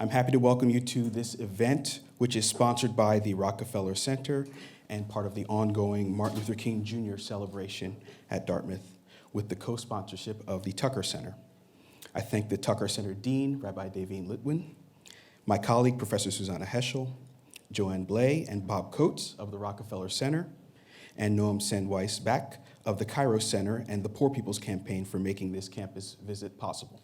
I'm happy to welcome you to this event, which is sponsored by the Rockefeller Center and part of the ongoing Martin Luther King Jr. celebration at Dartmouth with the co-sponsorship of the Tucker Center. I thank the Tucker Center Dean, Rabbi Daveen Litwin, my colleague, Professor Susanna Heschel, Joanne Blay and Bob Coates of the Rockefeller Center, and Noam Sandweiss-Back of the Kairos Center and the Poor People's Campaign for making this campus visit possible.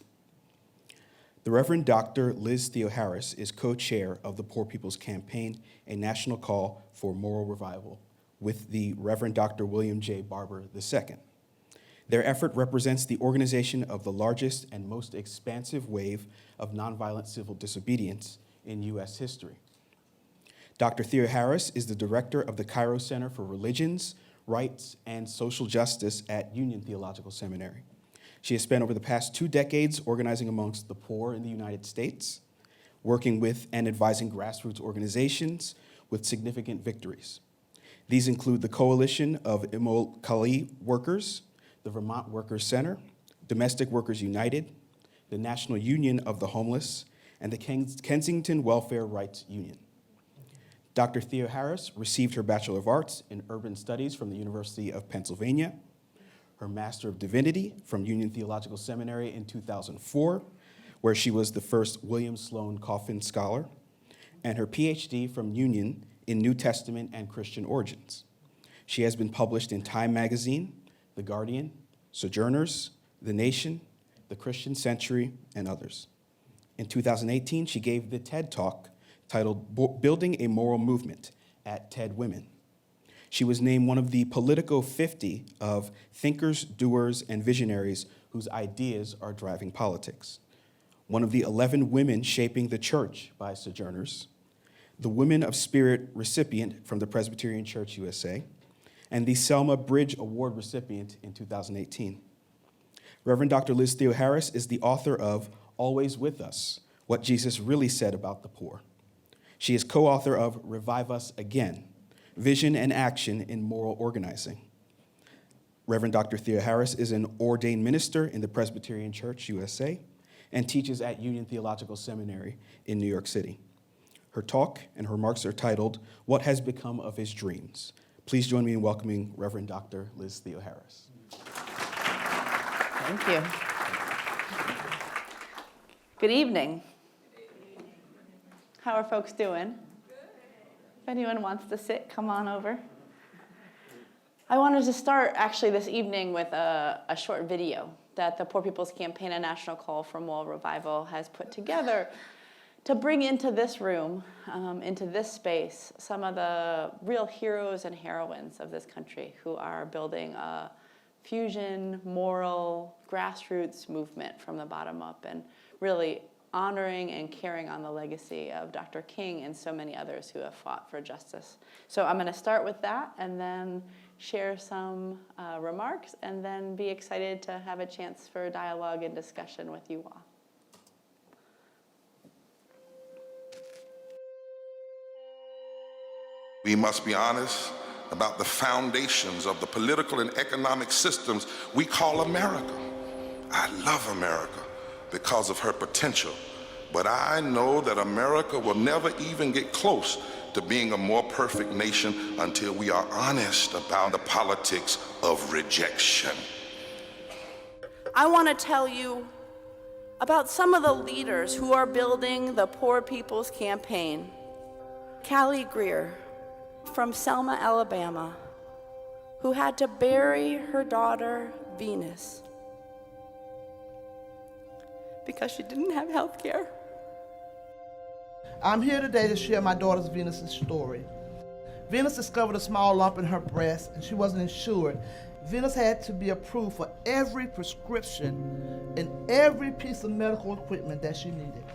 The Reverend Dr. Liz Theoharis is co-chair of the Poor People's Campaign, a national call for moral revival, with the Reverend Dr. William J. Barber II. Their effort represents the organization of the largest and most expansive wave of nonviolent civil disobedience in U.S. history. Dr. Theoharis is the director of the Kairos Center for Religions, Rights, and Social Justice at Union Theological Seminary. She has spent over the past 2 decades organizing amongst the poor in the United States, working with and advising grassroots organizations with significant victories. These include the Coalition of Immokalee Workers, the Vermont Workers Center, Domestic Workers United, the National Union of the Homeless, and the Kensington Welfare Rights Union. Dr. Theoharis received her Bachelor of Arts in Urban Studies from the University of Pennsylvania, her Master of Divinity from Union Theological Seminary in 2004, where she was the first William Sloane Coffin Scholar, and her PhD from Union in New Testament and Christian Origins. She has been published in Time Magazine, The Guardian, Sojourners, The Nation, The Christian Century, and others. In 2018, she gave the TED Talk titled Building a Moral Movement at TED Women. She was named one of the Politico 50 of thinkers, doers, and visionaries whose ideas are driving politics. One of the 11 women shaping the church by Sojourners, the Women of Spirit recipient from the Presbyterian Church USA, and the Selma Bridge Award recipient in 2018. Reverend Dr. Liz Theoharis is the author of Always With Us, What Jesus Really Said About the Poor. She is co-author of Revive Us Again, Vision and Action in Moral Organizing. Reverend Dr. Theoharis is an ordained minister in the Presbyterian Church USA and teaches at Union Theological Seminary in New York City. Her talk and her remarks are titled, What Has Become of His Dreams? Please join me in welcoming Reverend Dr. Liz Theoharis. Thank you. Good evening. How are folks doing? If anyone wants to sit, come on over. I wanted to start actually this evening with a short video that the Poor People's Campaign, a national call for moral revival, has put together to bring into this room, into this space, some of the real heroes and heroines of this country who are building a fusion, moral, grassroots movement from the bottom up and really honoring and carrying on the legacy of Dr. King and so many others who have fought for justice. So I'm going to start with that and then share some remarks and then be excited to have a chance for dialogue and discussion with you all. We must be honest about the foundations of the political and economic systems we call America. I love America because of her potential, but I know that America will never even get close to being a more perfect nation until we are honest about the politics of rejection. I want to tell you about some of the leaders who are building the Poor People's Campaign. Callie Greer from Selma, Alabama, who had to bury her daughter, Venus, because she didn't have health care. I'm here today to share my daughter's Venus's story. Venus discovered a small lump in her breast and she wasn't insured. Venus had to be approved for every prescription and every piece of medical equipment that she needed.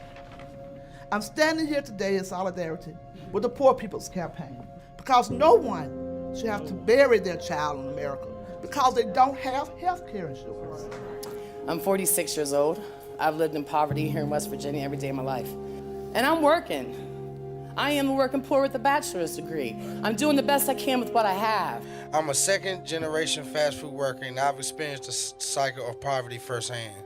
I'm standing here today in solidarity with the Poor People's Campaign because no one should have to bury their child in America because they don't have health care insurance. I'm 46 years old. I've lived in poverty here in West Virginia every day of my life. And I'm working. I am a working poor with a bachelor's degree. I'm doing the best I can with what I have. I'm a second generation fast food worker and I've experienced the cycle of poverty firsthand.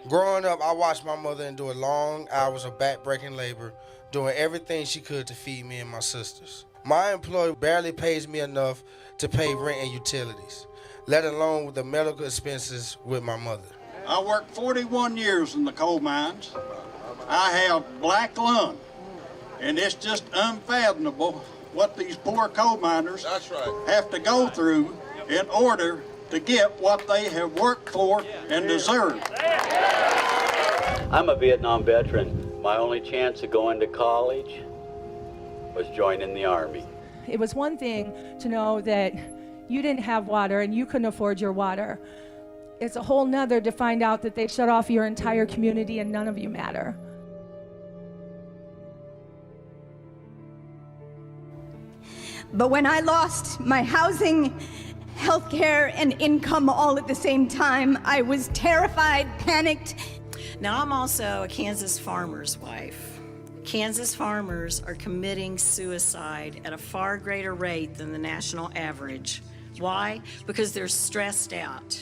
Growing up, I watched my mother endure long hours of back-breaking labor, doing everything she could to feed me and my sisters. My employer barely pays me enough to pay rent and utilities, let alone with the medical expenses with my mother. I worked 41 years in the coal mines. I have black lung, and it's just unfathomable what these poor coal miners have to go through in order to get what they have worked for and deserve. I'm a Vietnam veteran. My only chance of going to college was joining the Army. It was one thing to know that you didn't have water and you couldn't afford your water. It's a whole nother to find out that they shut off your entire community and none of you matter. But when I lost my housing, healthcare, and income all at the same time, I was terrified, panicked. Now, I'm also a Kansas farmer's wife. Kansas farmers are committing suicide at a far greater rate than the national average. Why? Because they're stressed out.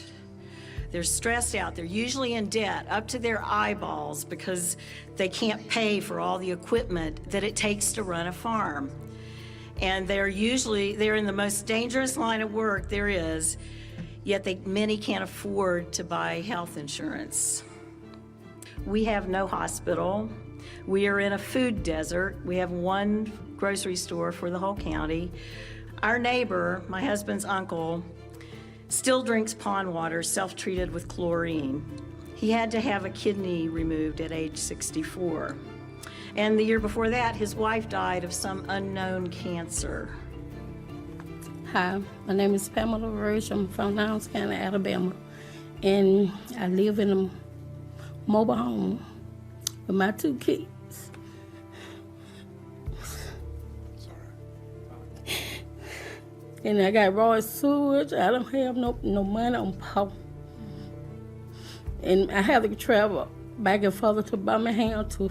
They're stressed out. They're usually in debt up to their eyeballs because they can't pay for all the equipment that it takes to run a farm. And they're in the most dangerous line of work there is, yet many can't afford to buy health insurance. We have no hospital. We are in a food desert. We have one grocery store for the whole county. Our neighbor, my husband's uncle, still drinks pond water self-treated with chlorine. He had to have a kidney removed at age 64. And the year before that, his wife died of some unknown cancer. Hi, my name is Pamela Roach. I'm from Lowndes County, Alabama. And I live in a mobile home with my 2 kids. And I got raw sewage. I don't have no money on power. And I have to travel back and forth to Birmingham to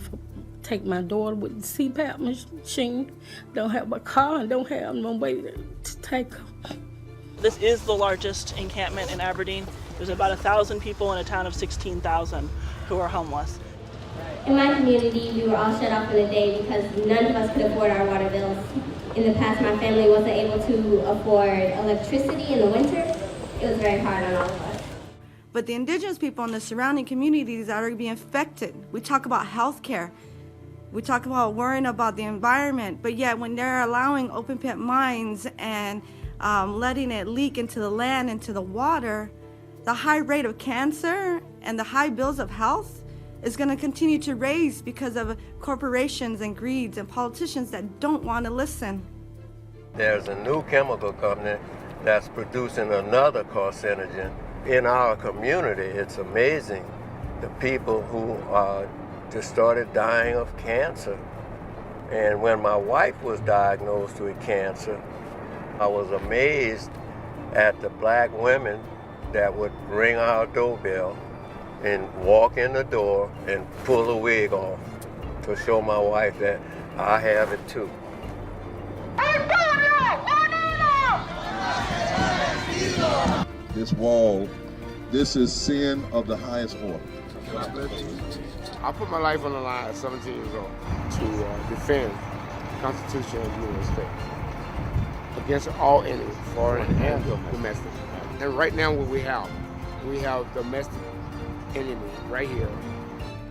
take my daughter with the CPAP machine. Don't have a car and don't have no way to take her. This is the largest encampment in Aberdeen. There's about 1,000 people in a town of 16,000 who are homeless. In my community, we were all shut off for the day because none of us could afford our water bills. In the past, my family wasn't able to afford electricity in the winter. It was very hard on all of us. But the indigenous people in the surrounding communities that are being affected, we talk about health care. We talk about worrying about the environment, but yet when they're allowing open pit mines and letting it leak into the land, into the water, the high rate of cancer and the high bills of health is going to continue to raise because of corporations and greeds and politicians that don't want to listen. There's a new chemical company that's producing another carcinogen in our community. It's amazing the people who just started dying of cancer. And when my wife was diagnosed with cancer, I was amazed at the black women that would ring our doorbell and walk in the door and pull a wig off to show my wife that I have it too. This wall, this is sin of the highest order. I put my life on the line at 17 years old to defend the Constitution of the United States against all enemies, foreign and domestic. And right now what we have domestic enemy right here.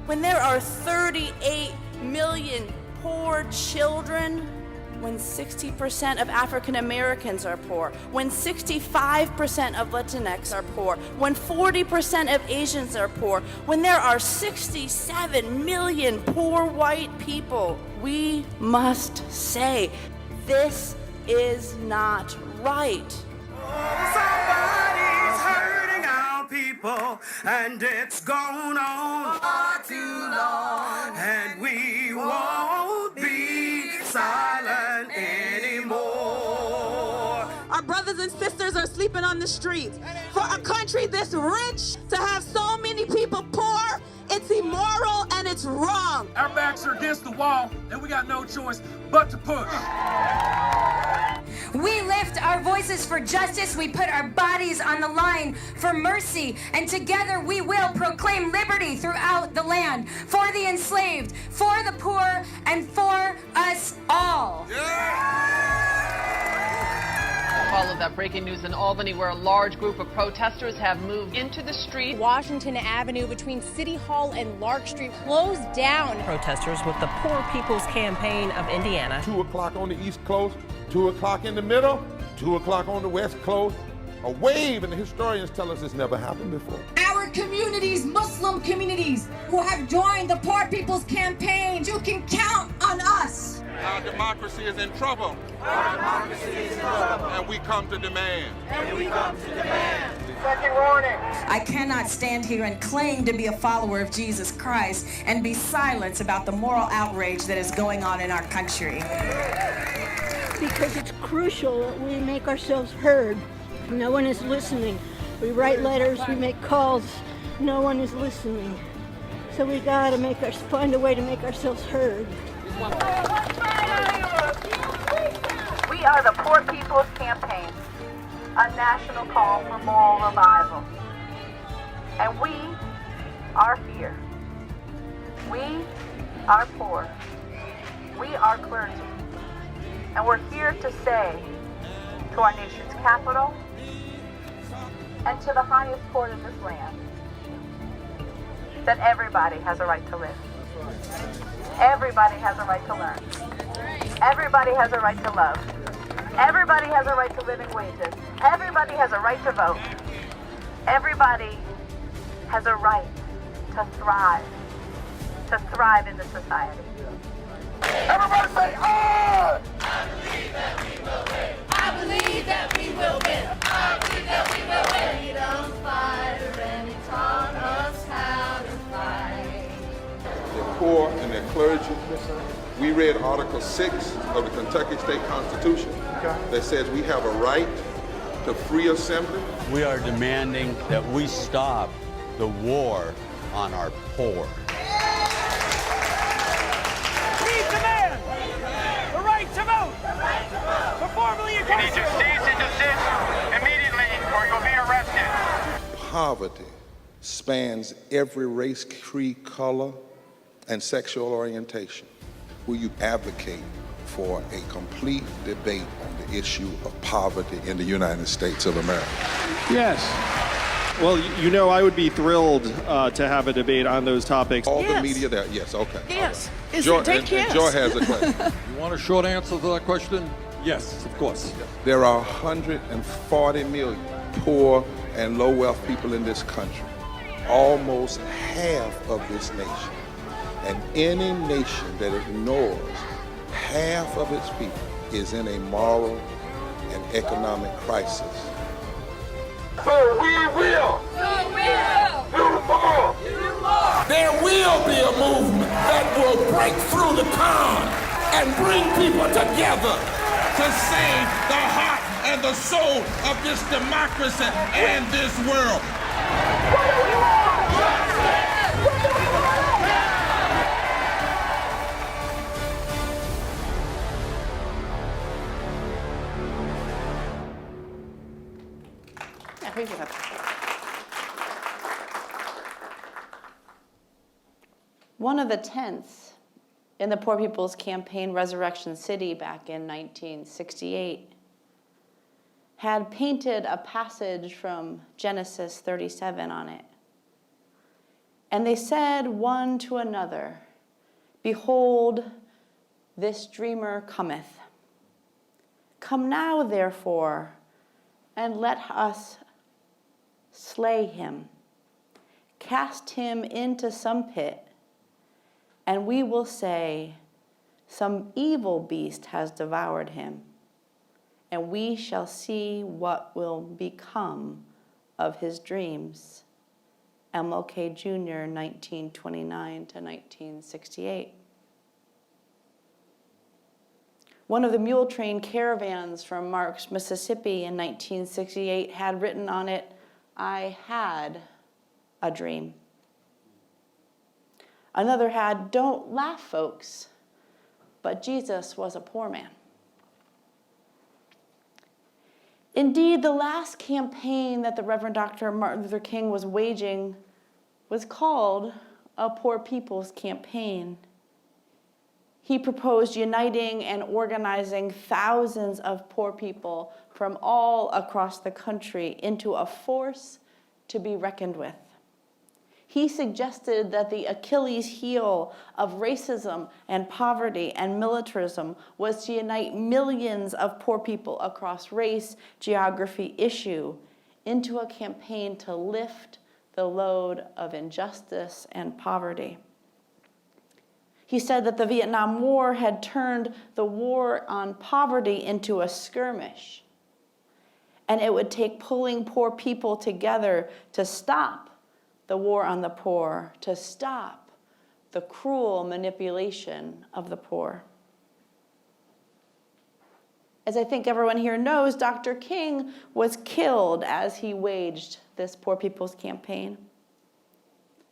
When there are 38 million poor children, when 60% of African Americans are poor, when 65% of Latinx are poor, when 40% of Asians are poor, when there are 67 million poor white people, we must say, this is not right. Somebody's hurting our people, and it's gone on far too long, and we won't be silent anymore. Our brothers and sisters are sleeping on the streets. For a country this rich to have so many people poor, it's immoral and it's wrong. Our backs are against the wall, and we got no choice but to push. We lift our voices for justice. We put our bodies on the line for mercy. And together we will proclaim liberty throughout the land for the enslaved, for the poor, and for us all. Followed that breaking news in Albany, where a large group of protesters have moved into the street. Washington Avenue between City Hall and Lark Street closed down. Protesters with the Poor People's Campaign of Indiana. 2 o'clock on the East Coast, 2 o'clock in the middle, 2 o'clock on the West Coast. A wave, and the historians tell us it's never happened before. Our communities, Muslim communities, who have joined the Poor People's Campaign, you can count on us. Our democracy is in trouble. Our democracy is in trouble. And we come to demand. Second warning. I cannot stand here and claim to be a follower of Jesus Christ and be silent about the moral outrage that is going on in our country. Because it's crucial that we make ourselves heard. No one is listening. We write letters, we make calls. No one is listening. So we gotta find a way to make ourselves heard. We are the Poor People's Campaign, a national call for moral revival. And we are here. We are poor. We are clergy. And we're here to say to our nation's capital and to the highest court of this land that everybody has a right to live. Everybody has a right to learn. Everybody has a right to love. Everybody has a right to living wages. Everybody has a right to vote. Everybody has a right to thrive in this society. Everybody say, "I!" I believe that we will win. I believe that we will win. I believe that we will win. Freedom fighter, and he taught us how to fight. They're poor and they're clergy. We read Article 6 of the Kentucky State Constitution that says we have a right to free assembly. We are demanding that we stop the war on our poor. We demand the right to vote. For formally You need to cease and desist immediately or you'll be arrested. Poverty spans every race, creed, color, and sexual orientation. Will you advocate for a complete debate on the issue of poverty in the United States of America? Yes. Well, you know, I would be thrilled to have a debate on those topics. All the media there, yes, okay. Yes. Joy, and Joy has a question. You want a short answer to that question? Yes, of course. There are 140 million poor and low-wealth people in this country, almost half of this nation. And any nation that ignores half of its people is in a moral and economic crisis. So we will. Do more. There will be a movement that will break through the con and bring people together to save the heart and the soul of this democracy and this world. One of the tents in the Poor People's Campaign Resurrection City back in 1968 had painted a passage from Genesis 37 on it. And they said one to another, "Behold, this dreamer cometh. Come now, therefore, and let us slay him, cast him into some pit, and we will say, some evil beast has devoured him, and we shall see what will become of his dreams." MLK Jr., 1929 to 1968. One of the mule train caravans from Marks, Mississippi in 1968 had written on it, "I had a dream." Another had, "Don't laugh, folks, but Jesus was a poor man." Indeed, the last campaign that the Reverend Dr. Martin Luther King was waging was called a Poor People's Campaign. He proposed uniting and organizing thousands of poor people from all across the country into a force to be reckoned with. He suggested that the Achilles heel of racism and poverty and militarism was to unite millions of poor people across race, geography, issue into a campaign to lift the load of injustice and poverty. He said that the Vietnam War had turned the war on poverty into a skirmish, and it would take pulling poor people together to stop the war on the poor, to stop the cruel manipulation of the poor. As I think everyone here knows, Dr. King was killed as he waged this Poor People's Campaign.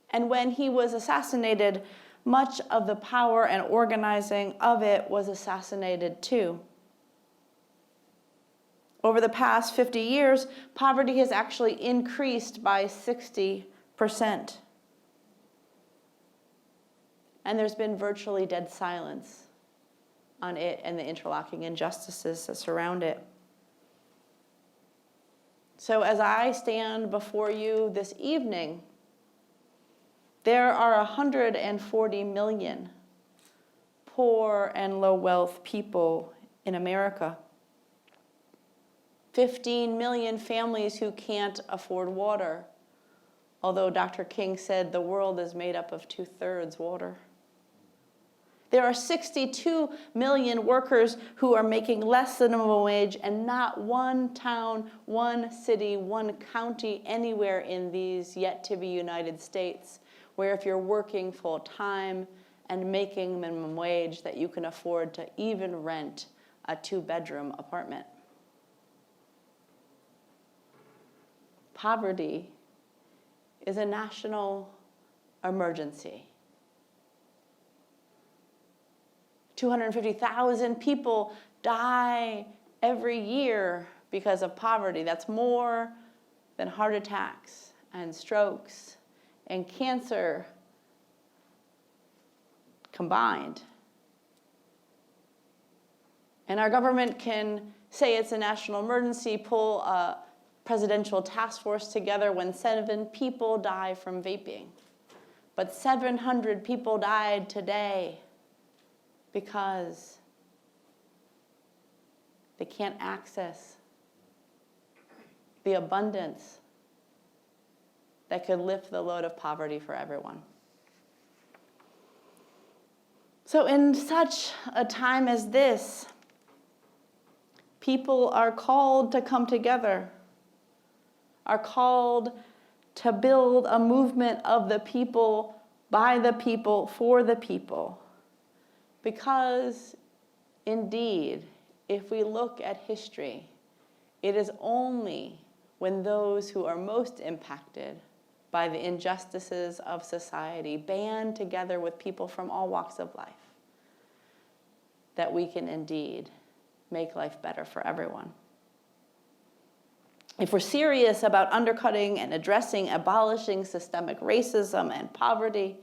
And when he was assassinated, much of the power and organizing of it was assassinated too. Over the past 50 years, poverty has actually increased by 60%. And there's been virtually dead silence on it and the interlocking injustices that surround it. So as I stand before you this evening, there are 140 million poor and low-wealth people in America. 15 million families who can't afford water, although Dr. King said the world is made up of 2/3 water. There are 62 million workers who are making less than minimum wage, and not one town, one city, one county anywhere in these yet-to-be United States where if you're working full-time and making minimum wage that you can afford to even rent a 2-bedroom apartment. Poverty is a national emergency. 250,000 people die every year because of poverty. That's more than heart attacks and strokes and cancer combined. And our government can say it's a national emergency, pull a presidential task force together when 7 people die from vaping. But 700 people died today because they can't access the abundance that could lift the load of poverty for everyone. So in such a time as this, people are called to come together, are called to build a movement of the people, by the people, for the people. Because indeed, if we look at history, it is only when those who are most impacted by the injustices of society band together with people from all walks of life that we can indeed make life better for everyone. If we're serious about undercutting and addressing, abolishing systemic racism and poverty,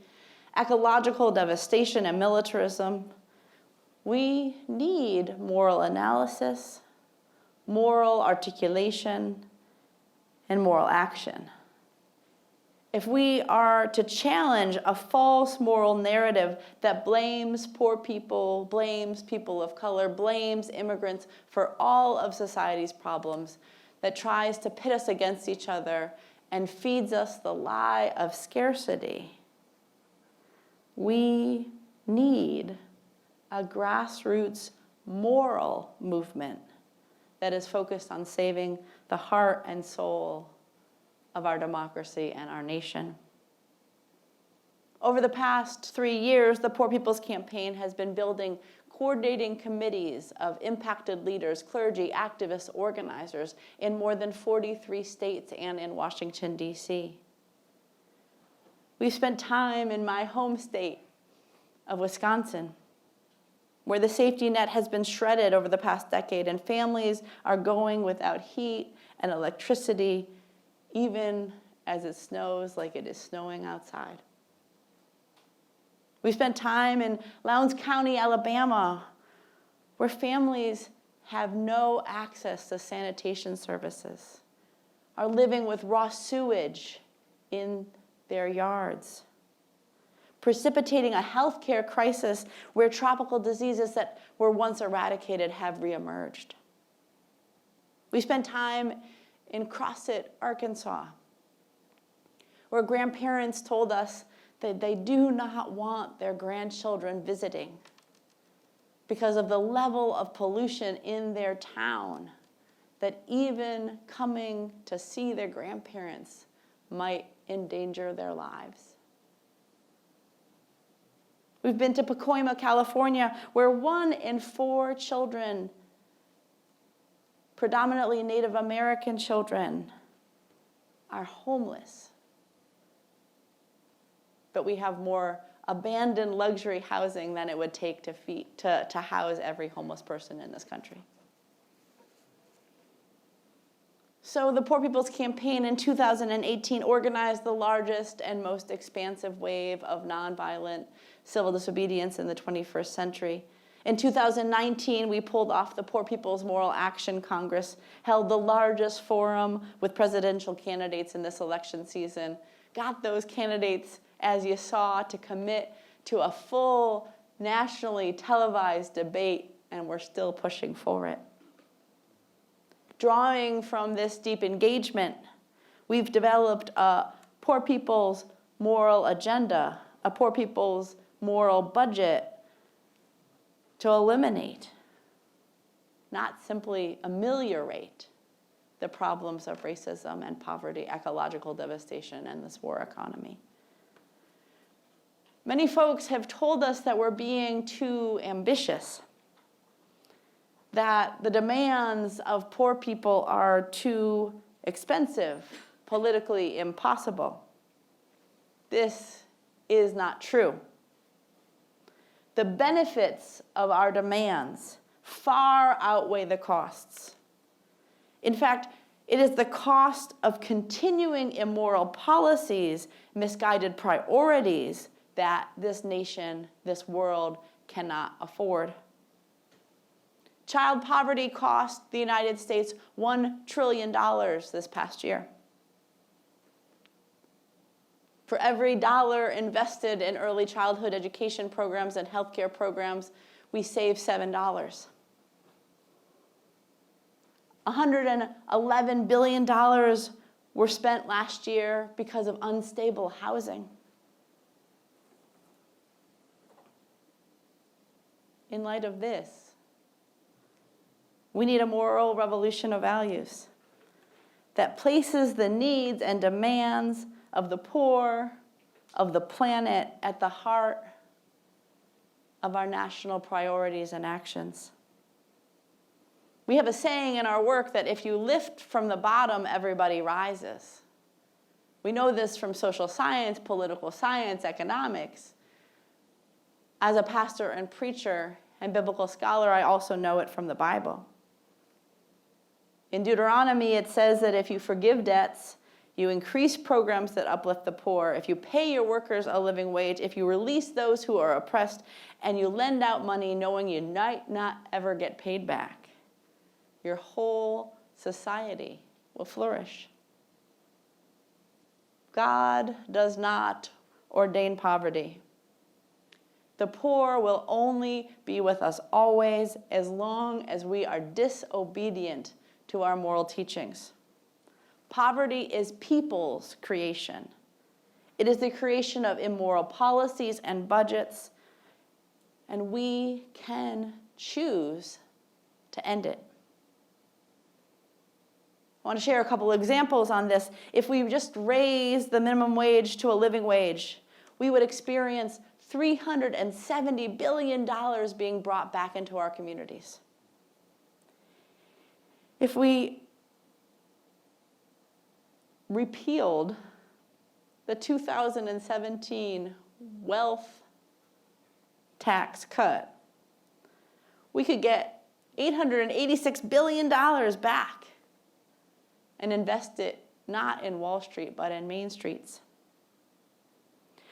ecological devastation and militarism, we need moral analysis, moral articulation, and moral action. If we are to challenge a false moral narrative that blames poor people, blames people of color, blames immigrants for all of society's problems, that tries to pit us against each other and feeds us the lie of scarcity, we need a grassroots moral movement that is focused on saving the heart and soul of our democracy and our nation. Over the past 3 years, the Poor People's Campaign has been building coordinating committees of impacted leaders, clergy, activists, organizers in more than 43 states and in Washington, D.C. We've spent time in my home state of Wisconsin. where the safety net has been shredded over the past decade and families are going without heat and electricity, even as it snows like it is snowing outside. We spent time in Lowndes County, Alabama, where families have no access to sanitation services, are living with raw sewage in their yards, precipitating a healthcare crisis where tropical diseases that were once eradicated have reemerged. We spent time in Crossett, Arkansas, where grandparents told us that they do not want their grandchildren visiting because of the level of pollution in their town, that even coming to see their grandparents might endanger their lives. We've been to Pacoima, California, where 1 in 4 children, predominantly Native American children, are homeless. But we have more abandoned luxury housing than it would take to house every homeless person in this country. So the Poor People's Campaign in 2018 organized the largest and most expansive wave of nonviolent civil disobedience in the 21st century. In 2019, we pulled off the Poor People's Moral Action Congress, held the largest forum with presidential candidates in this election season, got those candidates, as you saw, to commit to a full nationally televised debate, and we're still pushing for it. Drawing from this deep engagement, we've developed a Poor People's Moral Agenda, a Poor People's Moral Budget to eliminate, not simply ameliorate, the problems of racism and poverty, ecological devastation, and this war economy. Many folks have told us that we're being too ambitious, that the demands of poor people are too expensive, politically impossible. This is not true. The benefits of our demands far outweigh the costs. In fact, it is the cost of continuing immoral policies, misguided priorities, that this nation, this world, cannot afford. Child poverty cost the United States $1 trillion this past year. For every dollar invested in early childhood education programs and healthcare programs, we save $7. $111 billion were spent last year because of unstable housing. In light of this, we need a moral revolution of values that places the needs and demands of the poor, of the planet, at the heart of our national priorities and actions. We have a saying in our work that if you lift from the bottom, everybody rises. We know this from social science, political science, economics. As a pastor and preacher and biblical scholar, I also know it from the Bible. In Deuteronomy, it says that if you forgive debts, you increase programs that uplift the poor, if you pay your workers a living wage, if you release those who are oppressed, and you lend out money knowing you might not ever get paid back, your whole society will flourish. God does not ordain poverty. The poor will only be with us always as long as we are disobedient to our moral teachings. Poverty is people's creation. It is the creation of immoral policies and budgets, and we can choose to end it. I want to share a couple examples on this. If we just raise the minimum wage to a living wage, we would experience $370 billion being brought back into our communities. If we repealed the 2017 wealth tax cut, we could get $886 billion back and invest it not in Wall Street, but in Main Streets.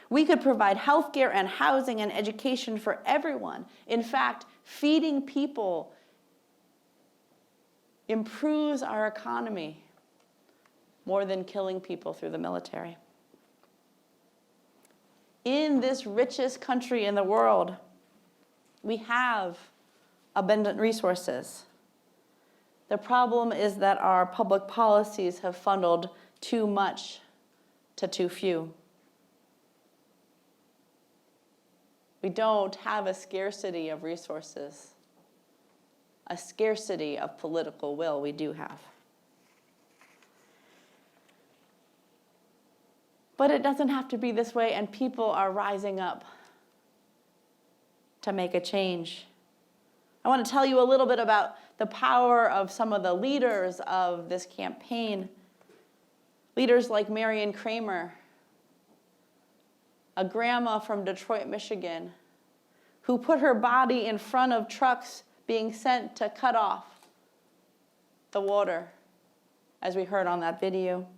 We could provide healthcare and housing and education for everyone. In fact, feeding people improves our economy more than killing people through the military. In this richest country in the world, we have abundant resources. The problem is that our public policies have funneled too much to too few. We don't have a scarcity of resources. A scarcity of political will we do have. But it doesn't have to be this way, and people are rising up to make a change. I want to tell you a little bit about the power of some of the leaders of this campaign. Leaders like Marion Kramer, a grandma from Detroit, Michigan, who put her body in front of trucks being sent to cut off the water, as we heard on that video,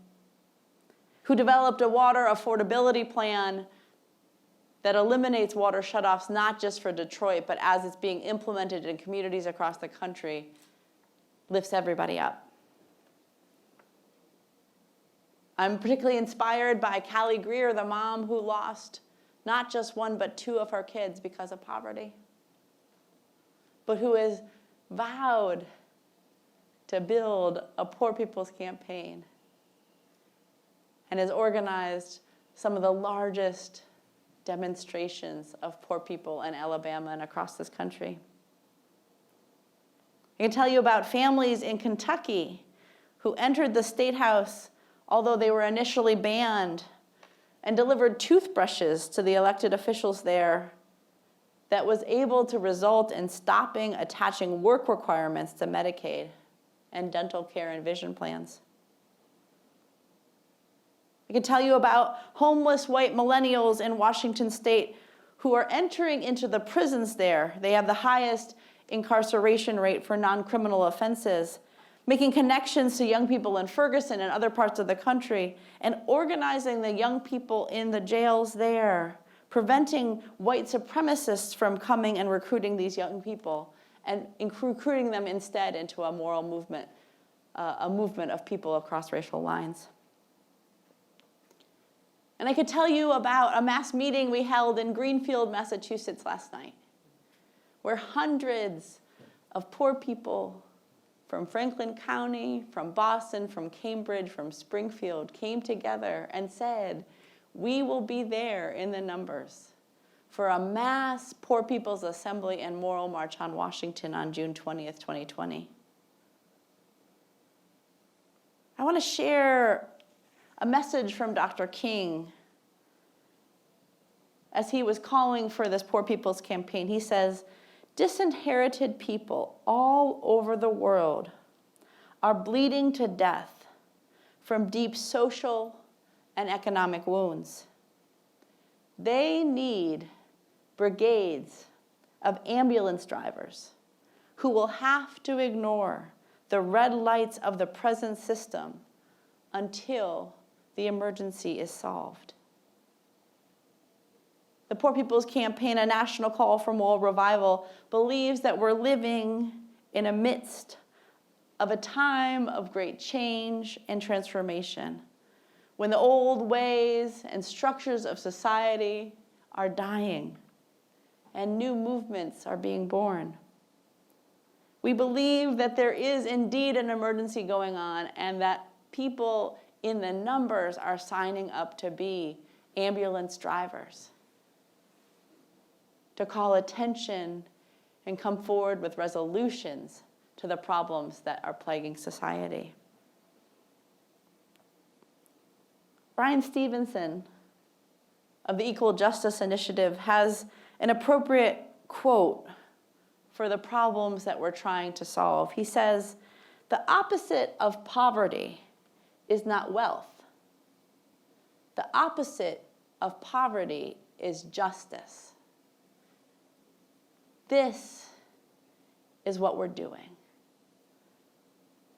who developed a water affordability plan that eliminates water shutoffs not just for Detroit, but as it's being implemented in communities across the country, lifts everybody up. I'm particularly inspired by Callie Greer, the mom who lost not just one, but two of her kids because of poverty, but who has vowed to build a poor people's campaign and has organized some of the largest demonstrations of poor people in Alabama and across this country. I can tell you about families in Kentucky who entered the State House, although they were initially banned, and delivered toothbrushes to the elected officials there that was able to result in stopping attaching work requirements to Medicaid and dental care and vision plans. I can tell you about homeless white millennials in Washington state who are entering into the prisons there. They have the highest incarceration rate for non-criminal offenses, making connections to young people in Ferguson and other parts of the country, and organizing the young people in the jails there, preventing white supremacists from coming and recruiting these young people, and recruiting them instead into a moral movement, a movement of people across racial lines. And I could tell you about a mass meeting we held in Greenfield, Massachusetts last night, where hundreds of poor people from Franklin County, from Boston, from Cambridge, from Springfield came together and said, we will be there in the numbers for a mass Poor People's Assembly and Moral March on Washington on June 20th, 2020. I want to share a message from Dr. King as he was calling for this Poor People's Campaign. He says, disinherited people all over the world are bleeding to death from deep social and economic wounds. They need brigades of ambulance drivers who will have to ignore the red lights of the present system until the emergency is solved. The Poor People's Campaign, a national call for moral revival, believes that we're living in a midst of a time of great change and transformation, when the old ways and structures of society are dying and new movements are being born. We believe that there is indeed an emergency going on and that people in the numbers are signing up to be ambulance drivers, to call attention and come forward with resolutions to the problems that are plaguing society. Brian Stevenson of the Equal Justice Initiative has an appropriate quote for the problems that we're trying to solve. He says, the opposite of poverty is not wealth. The opposite of poverty is justice. This is what we're doing.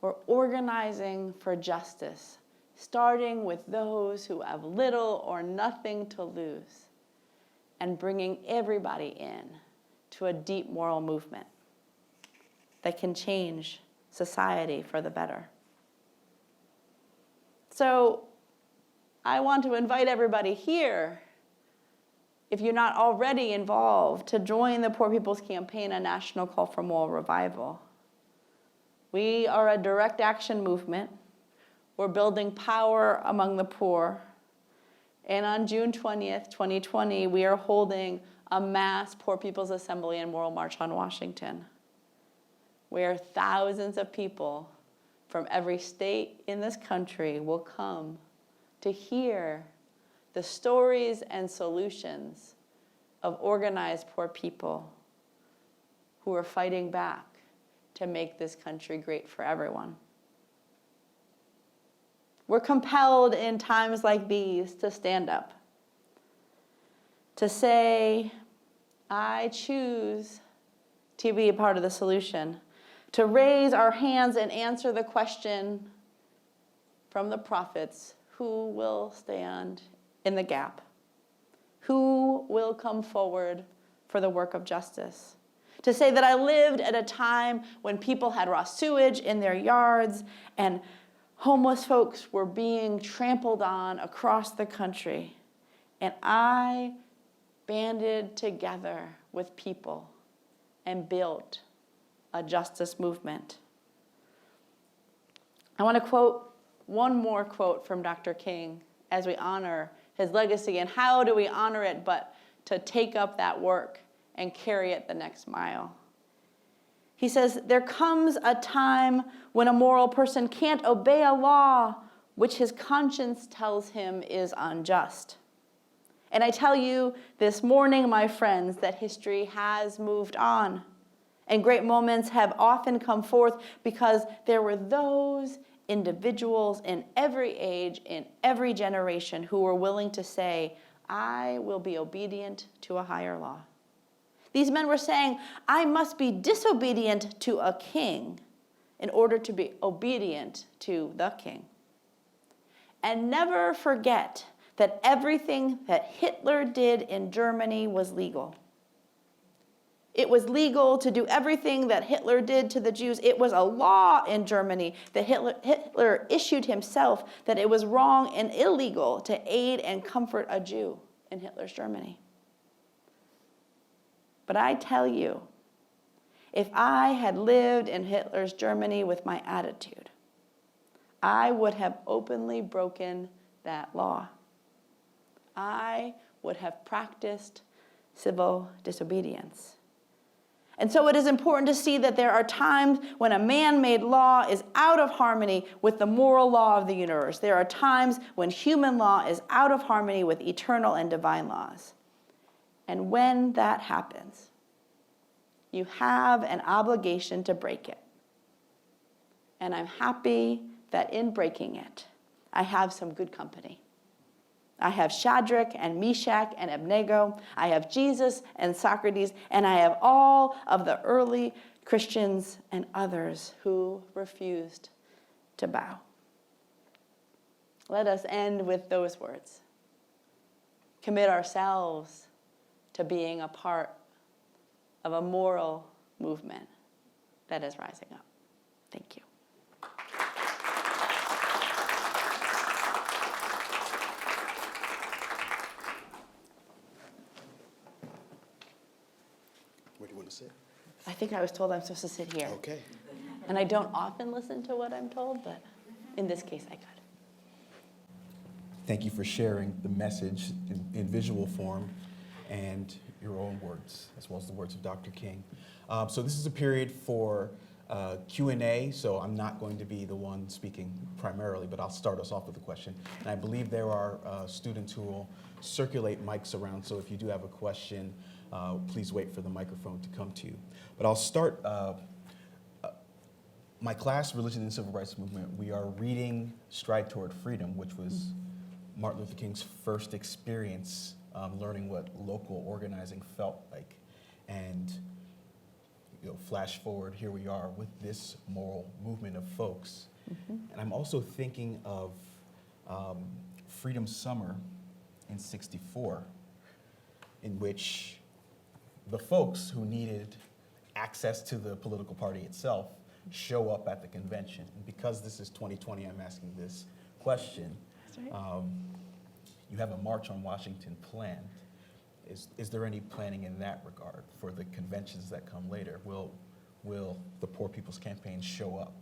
We're organizing for justice, starting with those who have little or nothing to lose, and bringing everybody in to a deep moral movement that can change society for the better. So I want to invite everybody here, if you're not already involved, to join the Poor People's Campaign, a national call for moral revival. We are a direct action movement. We're building power among the poor. And on June 20th, 2020, we are holding a mass Poor People's Assembly and Moral March on Washington, where thousands of people from every state in this country will come to hear the stories and solutions of organized poor people who are fighting back to make this country great for everyone. We're compelled in times like these to stand up, to say, I choose to be a part of the solution, to raise our hands and answer the question from the prophets, who will stand in the gap? Who will come forward for the work of justice? To say that I lived at a time when people had raw sewage in their yards and homeless folks were being trampled on across the country. And I banded together with people and built a justice movement. I want to quote one more quote from Dr. King as we honor his legacy. And how do we honor it but to take up that work and carry it the next mile? He says, there comes a time when a moral person can't obey a law which his conscience tells him is unjust. And I tell you this morning, my friends, that history has moved on. And great moments have often come forth because there were those individuals in every age, in every generation, who were willing to say, I will be obedient to a higher law. These men were saying, I must be disobedient to a king in order to be obedient to the king. And never forget that everything that Hitler did in Germany was legal. It was legal to do everything that Hitler did to the Jews. It was a law in Germany that Hitler issued himself, that it was wrong and illegal to aid and comfort a Jew in Hitler's Germany. But I tell you, if I had lived in Hitler's Germany with my attitude, I would have openly broken that law. I would have practiced civil disobedience. And so it is important to see that there are times when a man-made law is out of harmony with the moral law of the universe. There are times when human law is out of harmony with eternal and divine laws. And when that happens, you have an obligation to break it. And I'm happy that in breaking it, I have some good company. I have Shadrach and Meshach and Abednego. I have Jesus and Socrates, and I have all of the early Christians and others who refused to bow. Let us end with those words. Commit ourselves to being a part of a moral movement that is rising up. Thank you. Where do you want to sit? I think I was told I'm supposed to sit here. Okay. And I don't often listen to what I'm told, but in this case I could. Thank you for sharing the message in visual form and your own words, as well as the words of Dr. King. So this is a period for Q&A, so I'm not going to be the one speaking primarily, but I'll start us off with a question. And I believe there are students who will circulate mics around, so if you do have a question, please wait for the microphone to come to you. But I'll start, my class, Religion and Civil Rights Movement, we are reading Stride Toward Freedom, which was Martin Luther King's first experience learning what local organizing felt like. And flash forward, here we are with this moral movement of folks. And I'm also thinking of Freedom Summer in '64, in which the folks who needed access to the political party itself show up at the convention. And because this is 2020, I'm asking this question. That's right. You have a March on Washington planned. Is there any planning in that regard for the conventions that come later? Will the Poor People's Campaign show up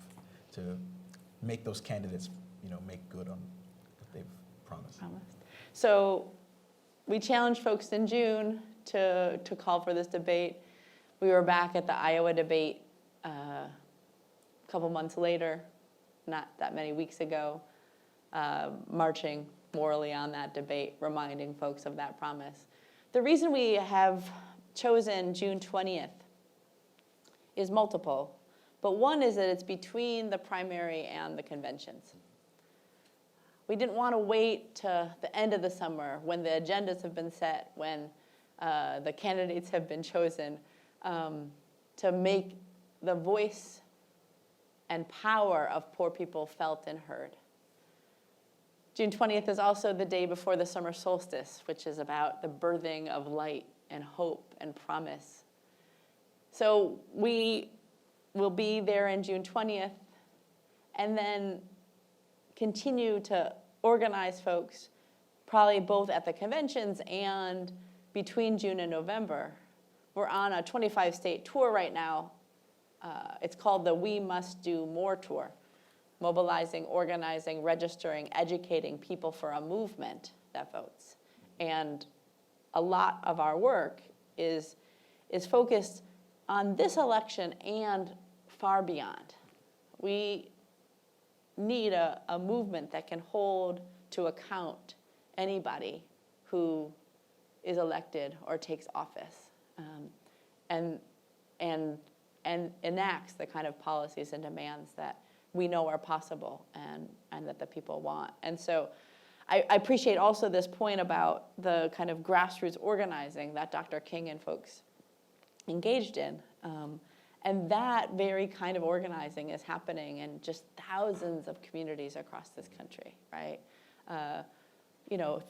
to make those candidates, make good on what they've promised? So we challenged folks in June to call for this debate. We were back at the Iowa debate a couple months later, not that many weeks ago, marching morally on that debate, reminding folks of that promise. The reason we have chosen June 20th is multiple, but one is that it's between the primary and the conventions. We didn't want to wait to the end of the summer when the agendas have been set, when the candidates have been chosen, to make the voice and power of poor people felt and heard. June 20th is also the day before the summer solstice, which is about the birthing of light and hope and promise. So we will be there in June 20th and then continue to organize folks, probably both at the conventions and between June and November. We're on a 25-state tour right now. It's called the We Must Do More Tour, mobilizing, organizing, registering, educating people for a movement that votes. And a lot of our work is focused on this election and far beyond. We need a movement that can hold to account anybody who is elected or takes office, and enacts the kind of policies and demands that we know are possible and that the people want. And so I appreciate also this point about the kind of grassroots organizing that Dr. King and folks engaged in. And that very kind of organizing is happening in just thousands of communities across this country, right?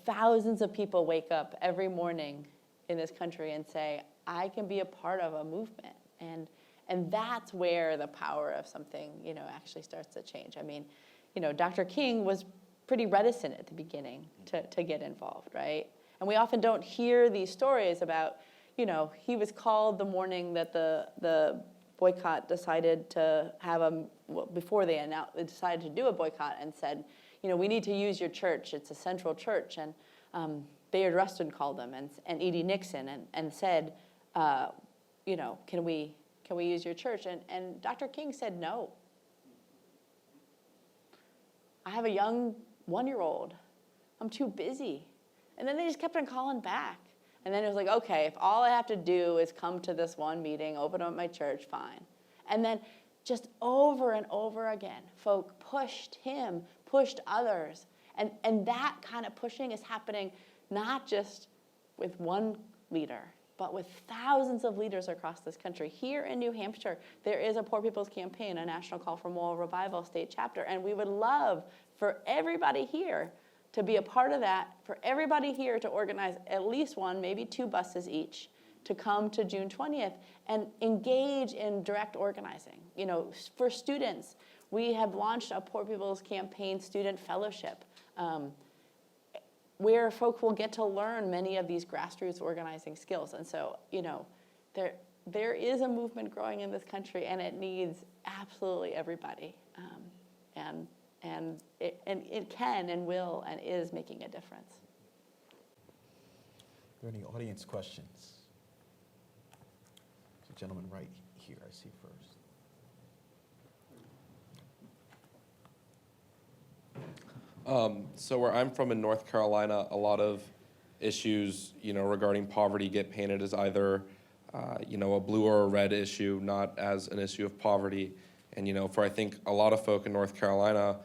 Thousands of people wake up every morning in this country and say, I can be a part of a movement. And that's where the power of something, actually starts to change. I mean, Dr. King was pretty reticent at the beginning to get involved, right? And we often don't hear these stories about, he was called the morning that the boycott decided to have before they decided to do a boycott and said, we need to use your church. It's a central church. And Bayard Rustin called them and E.D. Nixon and said, can we use your church? And Dr. King said no. I have a young 1-year-old. I'm too busy. And then they just kept on calling back. And then it was like, okay, if all I have to do is come to this one meeting, open up my church, fine. And then just over and over again, folk pushed him, pushed others. And that kind of pushing is happening not just with one leader, but with thousands of leaders across this country. Here in New Hampshire, there is a Poor People's Campaign, a National Call for Moral Revival state chapter, and we would love for everybody here to be a part of that, for everybody here to organize at least one, maybe 2 buses each, to come to June 20th and engage in direct organizing. For students, we have launched a Poor People's Campaign student fellowship, where folk will get to learn many of these grassroots organizing skills. And so, there is a movement growing in this country, and it needs absolutely everybody. And it can and will and is making a difference. Are there any audience questions? There's a gentleman right here, I see first. So where I'm from in North Carolina, a lot of issues, regarding poverty get painted as either, a blue or a red issue, not as an issue of poverty. And, for I think a lot of folk in North Carolina,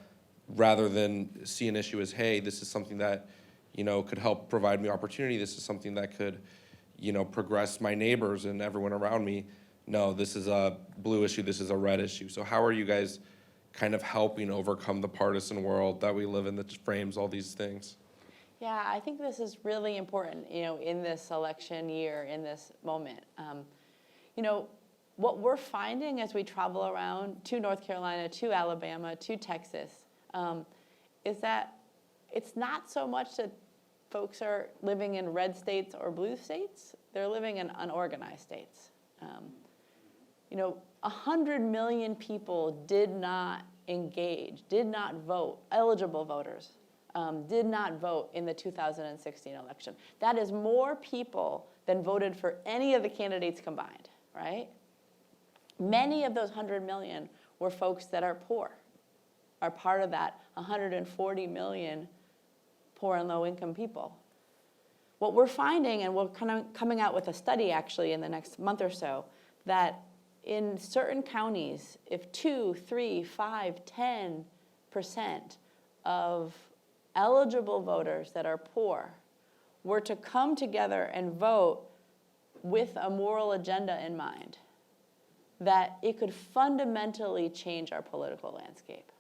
rather than see an issue as, hey, this is something that, could help provide me opportunity, this is something that could, progress my neighbors and everyone around me, no, this is a blue issue, this is a red issue. So how are you guys kind of helping overcome the partisan world that we live in that frames all these things? Yeah, I think this is really important, in this election year, in this moment. What we're finding as we travel around to North Carolina, to Alabama, to Texas, is that it's not so much that folks are living in red states or blue states, they're living in unorganized states. 100 million people did not engage, did not vote, eligible voters, did not vote in the 2016 election. That is more people than voted for any of the candidates combined, right? Many of those 100 million were folks that are poor, are part of that 140 million poor and low-income people. What we're finding, and we're kind of coming out with a study actually in the next month or so, that in certain counties, if 2, 3, 5, 10% of eligible voters that are poor were to come together and vote with a moral agenda in mind, that it could fundamentally change our political landscape.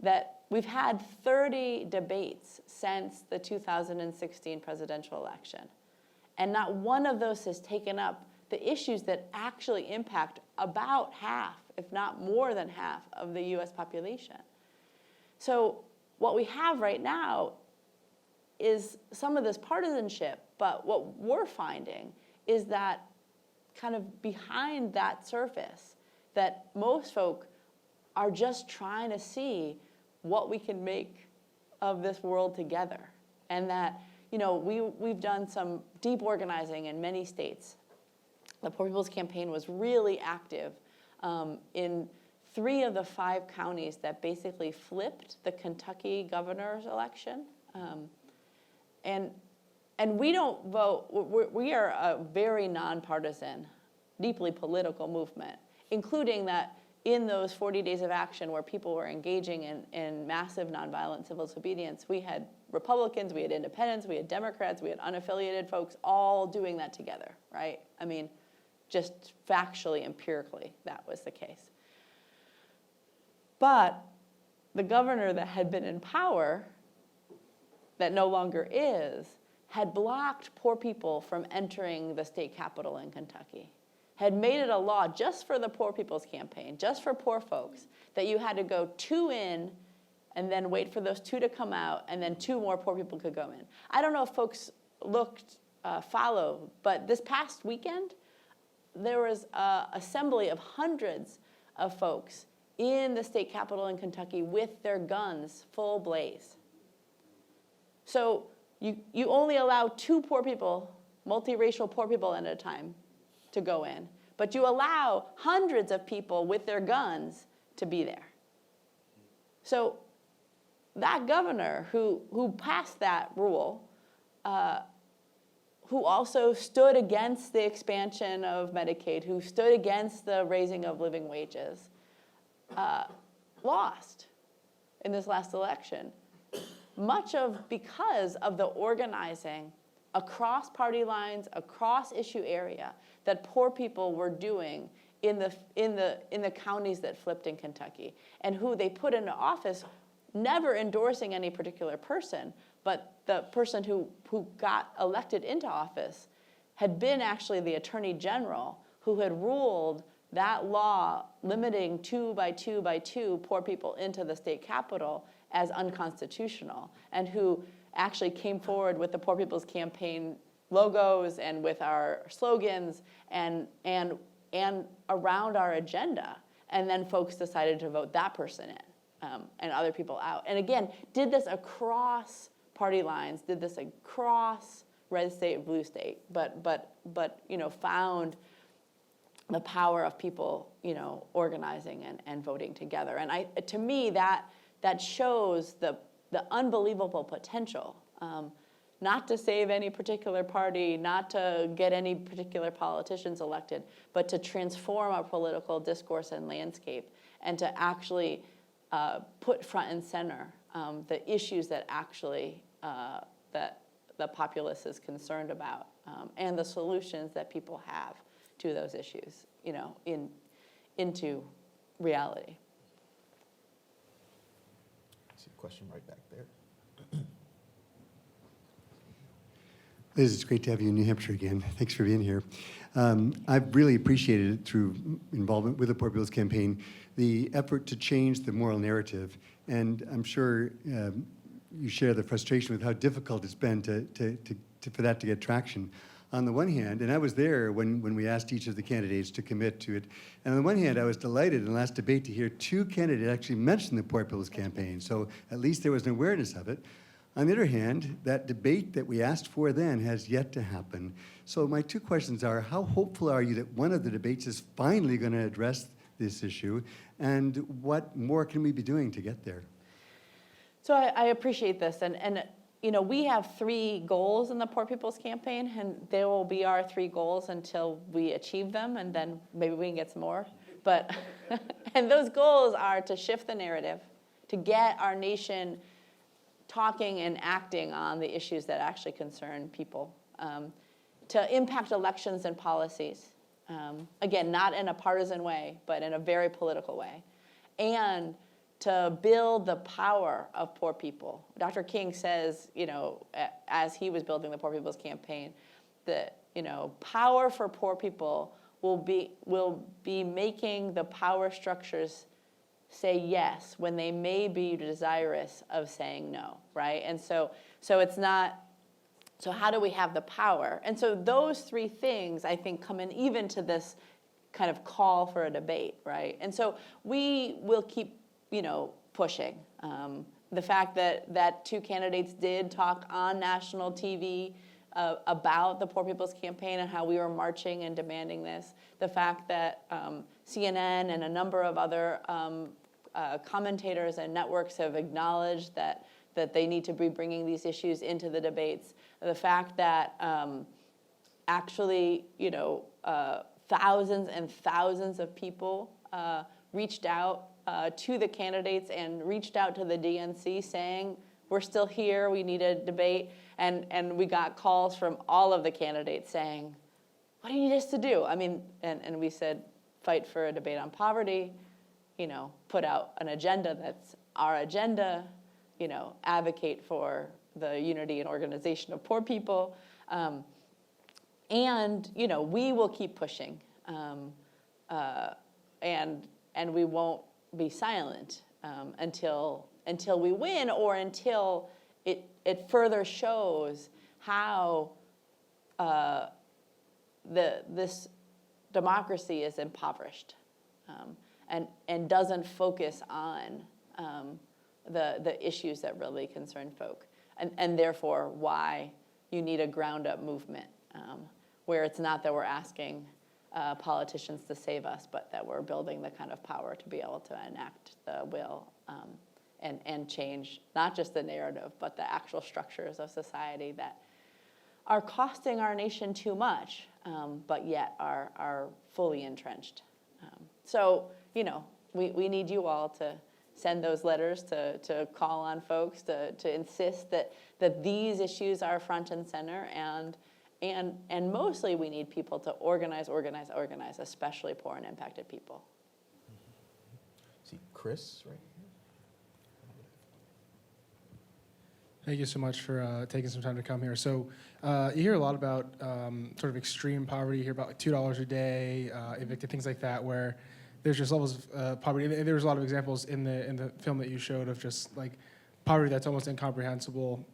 That we've had 30 debates since the 2016 presidential election, and not one of those has taken up the issues that actually impact about half, if not more than half, of the US population. So what we have right now is some of this partisanship, but what we're finding is that kind of behind that surface, that most folk are just trying to see what we can make of this world together. And that, we've done some deep organizing in many states. The Poor People's Campaign was really active in 3 of the 5 counties that basically flipped the Kentucky governor's election. And we don't vote, we are a very nonpartisan, deeply political movement, including that in those 40 days of action where people were engaging in massive nonviolent civil disobedience, we had Republicans, we had independents, we had Democrats, we had unaffiliated folks all doing that together, right? I mean, just factually, empirically, that was the case. But the governor that had been in power, that no longer is, had blocked poor people from entering the state capitol in Kentucky, had made it a law just for the Poor People's Campaign, just for poor folks, that you had to go 2 in and then wait for those 2 to come out, and then 2 more poor people could go in. I don't know if folks follow, but this past weekend, there was an assembly of hundreds of folks in the state capitol in Kentucky with their guns full blaze. So you only allow 2 poor people, multiracial poor people at a time, to go in, but you allow hundreds of people with their guns to be there. So that governor who passed that rule, who also stood against the expansion of Medicaid, who stood against the raising of living wages, lost in this last election. Because of the organizing across party lines, across issue area, that poor people were doing in the counties that flipped in Kentucky, and who they put into office, never endorsing any particular person, but the person who got elected into office had been actually the Attorney General, who had ruled that law limiting 2 by 2 by 2 poor people into the state capitol as unconstitutional, and who actually came forward with the Poor People's Campaign logos and with our slogans and around our agenda. And then folks decided to vote that person in and other people out. And again, did this across party lines, did this across red state, blue state, but found the power of people, organizing and voting together. And to me, that shows the unbelievable potential, not to save any particular party, not to get any particular politicians elected, but to transform our political discourse and landscape, and to actually put front and center the issues that actually that the populace is concerned about, and the solutions that people have to those issues, into reality. I see a question right back there. Liz, it's great to have you in New Hampshire again. Thanks for being here. I've really appreciated it through involvement with the Poor People's Campaign, the effort to change the moral narrative. And I'm sure you share the frustration with how difficult it's been for that to get traction. On the one hand, and I was there when we asked each of the candidates to commit to it, and on the one hand, I was delighted in the last debate to hear 2 candidates actually mention the Poor People's Campaign, so at least there was an awareness of it. On the other hand, that debate that we asked for then has yet to happen. So my 2 questions are, how hopeful are you that one of the debates is finally going to address this issue, and what more can we be doing to get there? So I appreciate this, and we have 3 goals in the Poor People's Campaign, and they will be our 3 goals until we achieve them, and then maybe we can get some more. But and those goals are to shift the narrative, to get our nation talking and acting on the issues that actually concern people, to impact elections and policies. Again, not in a partisan way, but in a very political way. And to build the power of poor people. Dr. King says, as he was building the Poor People's Campaign, that, power for poor people will be making the power structures say yes when they may be desirous of saying no, right? And so it's not, so how do we have the power? And so those 3 things, I think, come in even to this kind of call for a debate, right? And so we will keep, pushing. The fact that 2 candidates did talk on national TV about the Poor People's Campaign and how we were marching and demanding this. The fact that CNN and a number of other commentators and networks have acknowledged that they need to be bringing these issues into the debates. The fact that actually, thousands and thousands of people reached out to the candidates and reached out to the DNC saying, we're still here, we need a debate. And we got calls from all of the candidates saying, what do you need us to do? I mean, and we said, fight for a debate on poverty, put out an agenda that's our agenda, advocate for the unity and organization of poor people. And, we will keep pushing. And we won't be silent until we win, or until it further shows how this democracy is impoverished and doesn't focus on the issues that really concern folk, and therefore why you need a ground-up movement where it's not that we're asking politicians to save us, but that we're building the kind of power to be able to enact the will and change not just the narrative, but the actual structures of society that are costing our nation too much, but yet are fully entrenched. So, we need you all to send those letters, to call on folks, to insist that these issues are front and center, and mostly we need people to organize, especially poor and impacted people. See Chris right here. Thank you so much for taking some time to come here. So you hear a lot about sort of extreme poverty. You hear about like $2 a day, evicted, things like that, where there's just levels of poverty. And there was a lot of examples in the film that you showed of just like poverty that's almost incomprehensible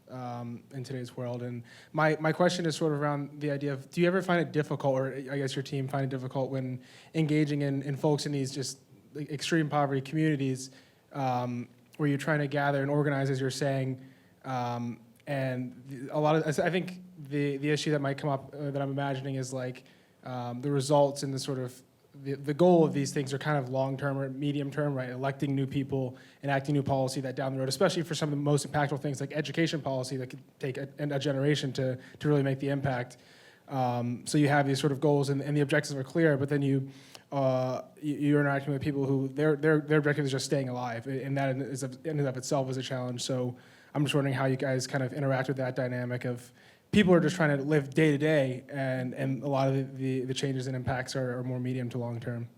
in today's world. And my question is sort of around the idea of, do you ever find it difficult, or I guess your team find it difficult when engaging in folks in these just like extreme poverty communities where you're trying to gather and organize, as you're saying, and a lot of, I think the issue that might come up that I'm imagining is like the results and the sort of the goal of these things are kind of long-term or medium-term, right? Electing new people, enacting new policy that down the road, especially for some of the most impactful things like education policy that could take a generation to really make the impact. So you have these sort of goals and the objectives are clear, but then you're interacting with people who their objective is just staying alive, and that in and of itself is a challenge. So I'm just wondering how you guys kind of interact with that dynamic of people are just trying to live day to day, and a lot of the changes and impacts are more medium to long term.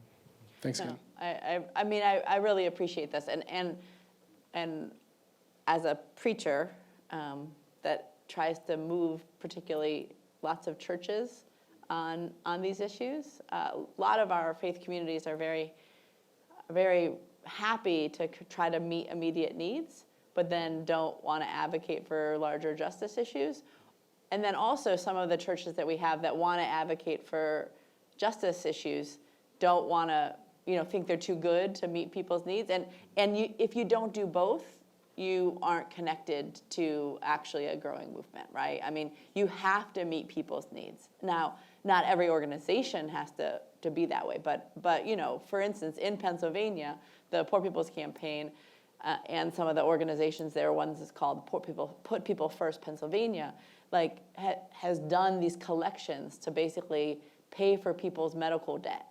Thanks, Ken. I mean, I really appreciate this, and as a preacher that tries to move particularly lots of churches on these issues, a lot of our faith communities are very, very happy to try to meet immediate needs, but then don't want to advocate for larger justice issues. And then also some of the churches that we have that want to advocate for justice issues don't want to, think they're too good to meet people's needs. And if you don't do both, you aren't connected to actually a growing movement, right? I mean, you have to meet people's needs. Now, not every organization has to be that way, but for instance, in Pennsylvania, the Poor People's Campaign and some of the organizations there, one is called Put People First Pennsylvania, has done these collections to basically pay for people's medical debt,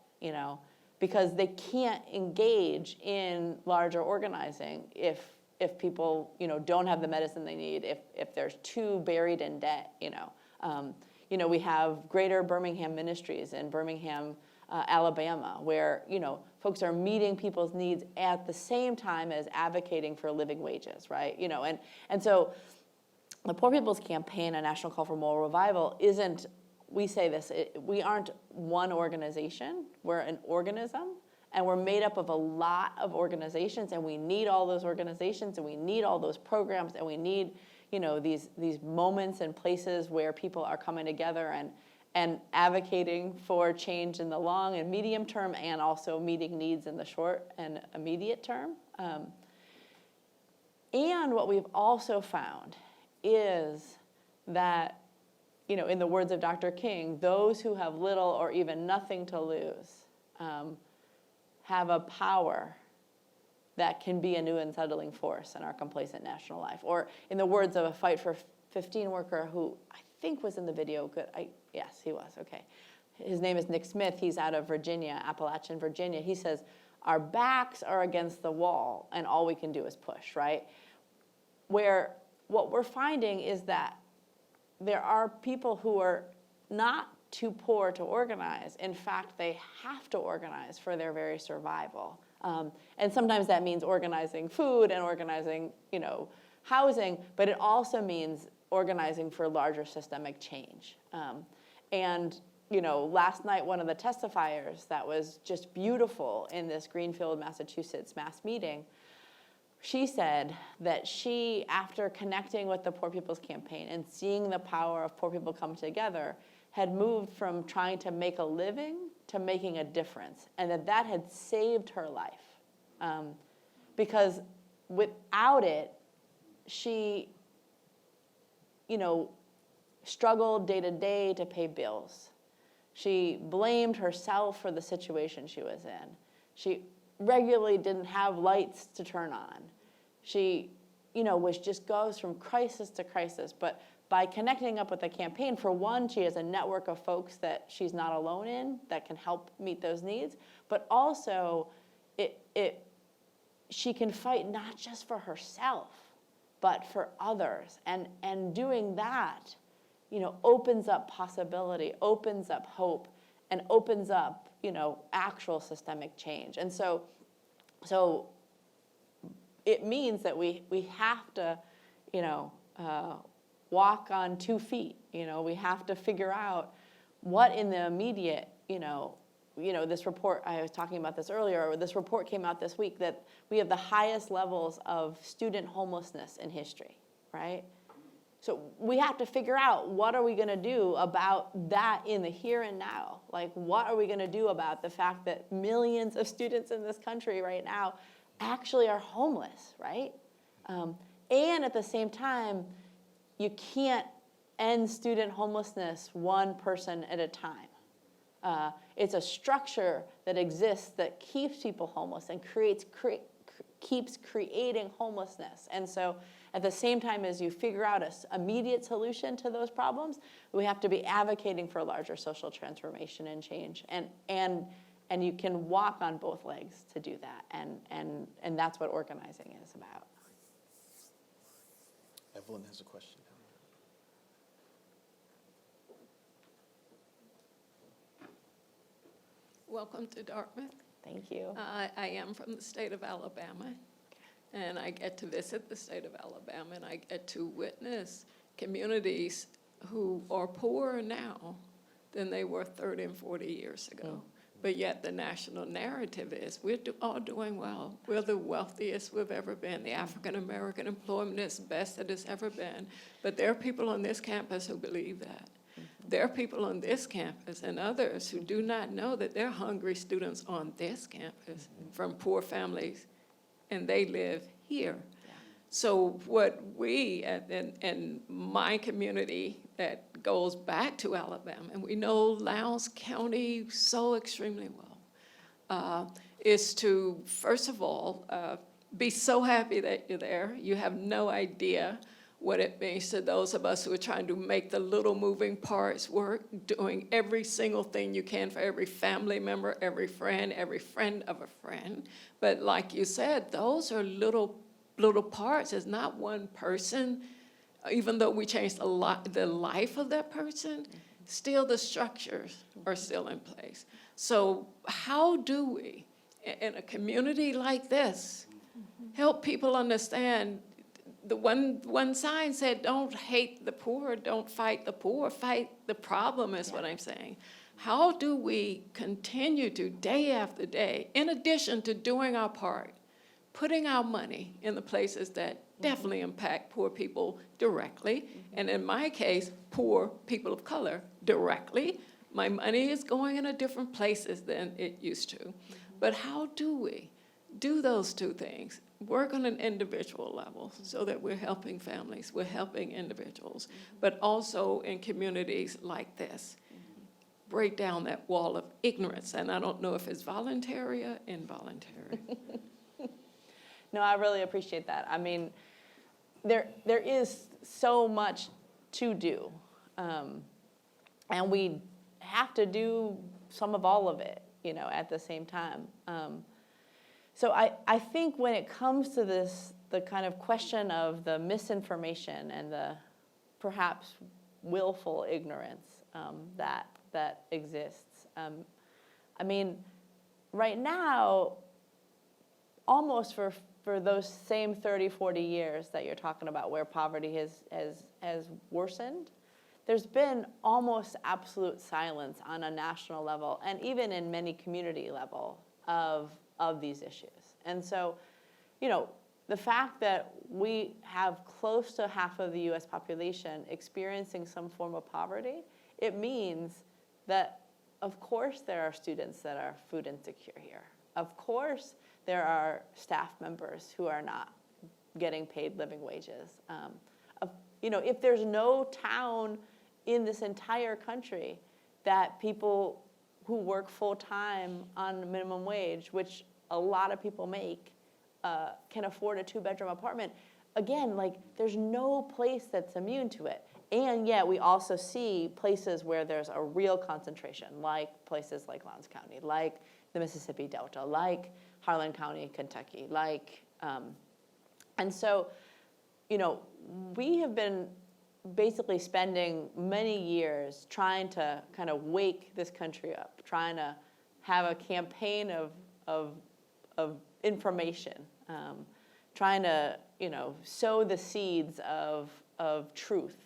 because they can't engage in larger organizing if people, don't have the medicine they need, if they're too buried in debt, we have Greater Birmingham Ministries in Birmingham, Alabama, where, folks are meeting people's needs at the same time as advocating for living wages, right? And so the Poor People's Campaign, a national call for moral revival, isn't, we say this, we aren't one organization, we're an organism, and we're made up of a lot of organizations, and we need all those organizations, and we need all those programs, and we need, these moments and places where people are coming together and advocating for change in the long and medium term, and also meeting needs in the short and immediate term. And what we've also found is that, in the words of Dr. King, those who have little or even nothing to lose have a power that can be a new unsettling force in our complacent national life. Or in the words of a Fight for 15 worker who I think was in the video, yes, he was, okay. His name is Nick Smith, he's out of Virginia, Appalachian, Virginia. He says, our backs are against the wall and all we can do is push, right? Where what we're finding is that there are people who are not too poor to organize. In fact, they have to organize for their very survival. And sometimes that means organizing food and organizing, housing, but it also means organizing for larger systemic change. Last night, one of the testifiers that was just beautiful in this Greenfield, Massachusetts mass meeting, she said that she, after connecting with the Poor People's Campaign and seeing the power of poor people come together, had moved from trying to make a living to making a difference, and that had saved her life. Because without it, she, struggled day to day to pay bills. She blamed herself for the situation she was in. She regularly didn't have lights to turn on. She, just goes from crisis to crisis. But by connecting up with the campaign, for one, she has a network of folks that she's not alone in that can help meet those needs. But also, she can fight not just for herself, but for others. And doing that, opens up possibility, opens up hope, and opens up, actual systemic change. And so it means that we have to, walk on 2 feet. We have to figure out what in the immediate, this report, I was talking about this earlier, this report came out this week that we have the highest levels of student homelessness in history, right? So we have to figure out what are we going to do about that in the here and now? Like, what are we going to do about the fact that millions of students in this country right now actually are homeless, right? And at the same time, you can't end student homelessness one person at a time. It's a structure that exists that keeps people homeless and keeps creating homelessness. And so at the same time as you figure out an immediate solution to those problems, we have to be advocating for larger social transformation and change. And you can walk on both legs to do that. And that's what organizing is about. Evelyn has a question. Welcome to Dartmouth. Thank you. I am from the state of Alabama, and I get to visit the state of Alabama, and I get to witness communities who are poorer now than they were 30 and 40 years ago. But yet the national narrative is we're all doing well. We're the wealthiest we've ever been. The African-American employment is the best that it's ever been. But there are people on this campus who believe that. There are people on this campus and others who do not know that they're hungry students on this campus from poor families, and they live here. So what we, and my community that goes back to Alabama, and we know Lowndes County so extremely well, is to, first of all, be so happy that you're there. You have no idea what it means to those of us who are trying to make the little moving parts work, doing every single thing you can for every family member, every friend of a friend. But like you said, those are little parts. It's not one person. Even though we changed the life of that person, still the structures are still in place. So how do we, in a community like this, help people understand? The one sign said, don't hate the poor, don't fight the poor, fight the problem is what I'm saying. How do we continue to, day after day, in addition to doing our part, putting our money in the places that definitely impact poor people directly, and in my case, poor people of color directly. My money is going in different places than it used to. But how do we do those two things? Work on an individual level so that we're helping families, we're helping individuals, but also in communities like this. Break down that wall of ignorance, and I don't know if it's voluntary or involuntary. No, I really appreciate that. I mean, there is so much to do, and we have to do some of all of it, at the same time. So I think when it comes to this, the kind of question of the misinformation and the perhaps willful ignorance that exists, I mean, right now, almost for those same 30, 40 years that you're talking about where poverty has worsened, there's been almost absolute silence on a national level and even in many community level of these issues. And so, the fact that we have close to half of the US population experiencing some form of poverty, it means that, of course, there are students that are food insecure here. Of course, there are staff members who are not getting paid living wages. If there's no town in this entire country that people who work full-time on minimum wage, which a lot of people make, can afford a 2-bedroom apartment, again, there's no place that's immune to it. And yet we also see places where there's a real concentration, like places like Lowndes County, like the Mississippi Delta, like Harlan County, Kentucky, and so, we have been basically spending many years trying to kind of wake this country up, trying to have a campaign of information, trying to, sow the seeds of truth,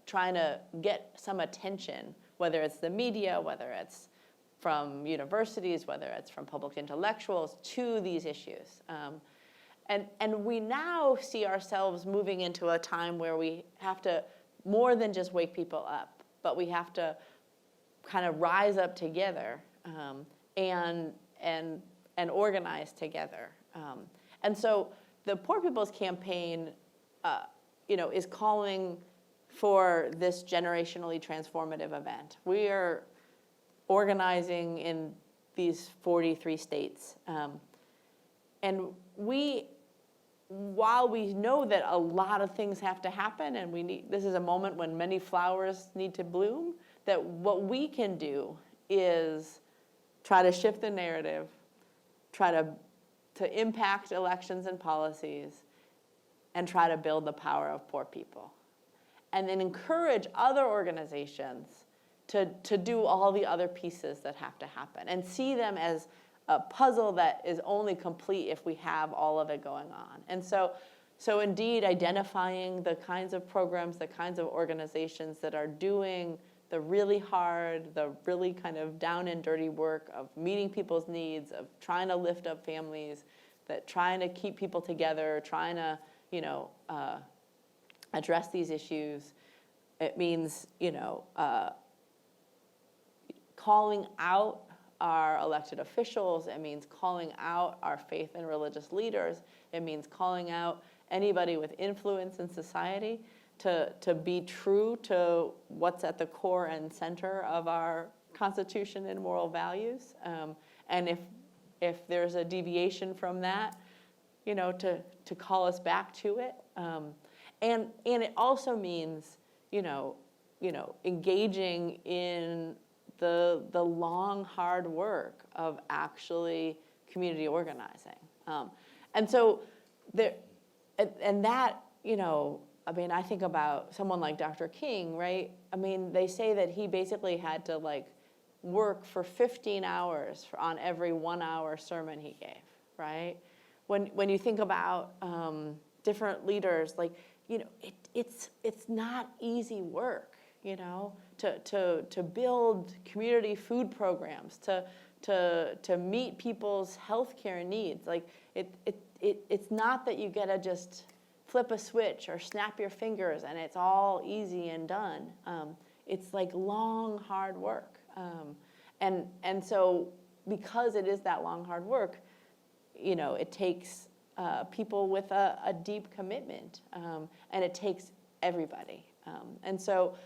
trying to get some attention, whether it's the media, whether it's from universities, whether it's from public intellectuals, to these issues. And we now see ourselves moving into a time where we have to more than just wake people up, but we have to kind of rise up together and organize together. And so the Poor People's Campaign, is calling for this generationally transformative event. We are organizing in these 43 states. And while we know that a lot of things have to happen, and this is a moment when many flowers need to bloom, that what we can do is try to shift the narrative, try to impact elections and policies, and try to build the power of poor people. And then encourage other organizations to do all the other pieces that have to happen, and see them as a puzzle that is only complete if we have all of it going on. And so indeed, identifying the kinds of programs, the kinds of organizations that are doing the really hard, the really kind of down and dirty work of meeting people's needs, of trying to lift up families, that trying to keep people together, trying to, address these issues. It means, calling out our elected officials. It means calling out our faith and religious leaders. It means calling out anybody with influence in society to be true to what's at the core and center of our Constitution and moral values. And if there's a deviation from that, to call us back to it. And it also means, engaging in the long, hard work of actually community organizing. And so there, and that, I think about someone like Dr. King, right? They say that he basically had to work for 15 hours on every 1 hour sermon he gave, right? When you think about different leaders, it's not easy work, to build community food programs, to meet people's healthcare needs. It's not that you get to just flip a switch or snap your fingers and it's all easy and done. It's long, hard work. And so because it is that long, hard work, it takes people with a deep commitment, and it takes everybody. And so,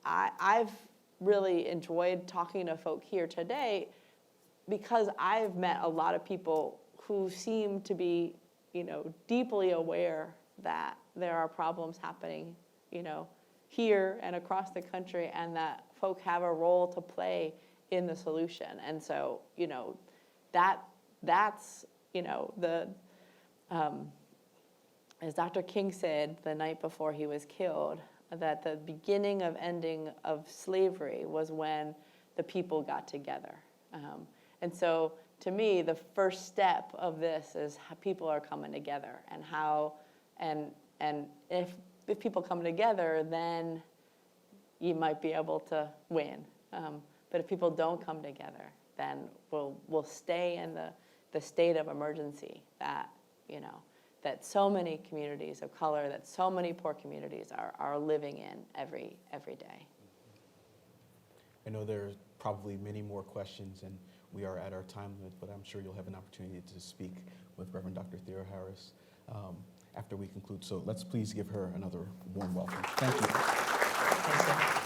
I've really enjoyed talking to folk here today because I've met a lot of people who seem to be, deeply aware that there are problems happening, here and across the country, and that folk have a role to play in the solution. And so, that's, as Dr. King said the night before he was killed, that the beginning of ending of slavery was when the people got together. And so to me, the first step of this is how people are coming together, and how, and if people come together, then you might be able to win. But if people don't come together, then we'll stay in the state of emergency that, that so many communities of color, that so many poor communities are living in every day. I know there's probably many more questions, and we are at our time limit, but I'm sure you'll have an opportunity to speak with Reverend Dr. Theoharis after we conclude. So let's please give her another warm welcome. Thank you.